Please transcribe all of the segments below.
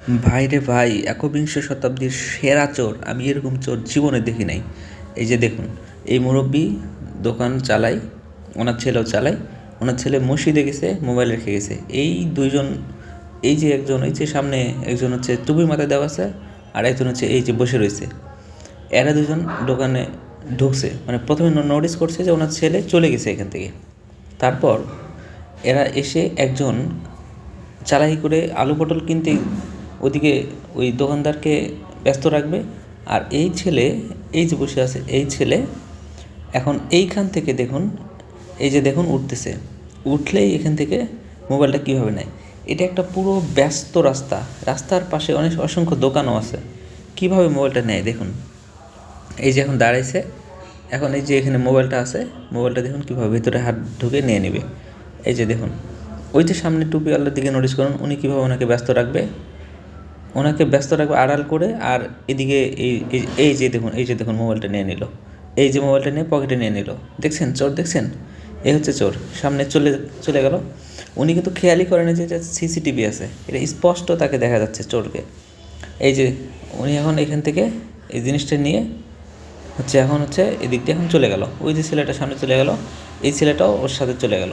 ভাই রে ভাই, একবিংশ শতাব্দীর সেরা চোর! আমি এরকম চোর জীবনে দেখি নাই। এই যে দেখুন, এই মুরব্বি দোকান চালায়, ওনার ছেলেও চালায়। ওনার ছেলে মসজিদে গেছে, মোবাইল রেখে গেছে। এই দুইজন, এই যে একজন, এই যে সামনে একজন হচ্ছে টুপি মাথায় দেওয়া আছে, আর একজন হচ্ছে এই যে বসে রয়েছে। এরা দুজন দোকানে ঢুকছে, মানে প্রথমে নোটিস করছে যে ওনার ছেলে চলে গেছে এখান থেকে। তারপর এরা এসে একজন চালাকি করে আলু পটল কিনতে ওদিকে ওই দোকানদারকে ব্যস্ত রাখবে, আর এই ছেলে, এই যে বসে আছে এই ছেলে এখন এইখান থেকে দেখুন, এই যে দেখুন উঠতেছে, উঠলেই এখান থেকে মোবাইলটা কীভাবে নেয়। এটা একটা পুরো ব্যস্ত রাস্তা, রাস্তার পাশে অসংখ্য দোকানও আছে। কীভাবে মোবাইলটা নেয় দেখুন। এই যে এখন দাঁড়াইছে, এখন এই যে এখানে মোবাইলটা আছে, মোবাইলটা দেখুন কীভাবে ভিতরে হাত ঢুকে নিয়ে নেবে। এই যে দেখুন, ওই যে সামনে টুপিওয়ালার দিকে নোটিস করুন, উনি কীভাবে ওনাকে ব্যস্ত রাখবে, আড়াল করে। আর এদিকে এই এই যে দেখুন, এই যে দেখুন মোবাইলটা নিয়ে নিল, এই যে মোবাইলটা নিয়ে পকেটে নিয়ে নিল। দেখছেন চোর, দেখছেন? এই হচ্ছে চোর, সামনে চলে চলে গেল। উনি কিন্তু খেয়ালই করেন যে এটা সিসিটিভি আছে, এটা স্পষ্ট তাকে দেখা যাচ্ছে চোরকে। এই যে উনি এখন এখান থেকে এই জিনিসটা নিয়ে এখন এদিক দিয়ে এখন চলে গেল। ওই যে ছেলেটা সামনে চলে গেল, এই ছেলেটাও ওর সাথে চলে গেল।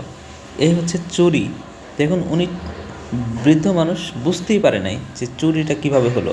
এই হচ্ছে চুরি। দেখুন, উনি বৃদ্ধ মানুষ বুঝতেই পারে নাই যে চুরিটা কিভাবে হলো।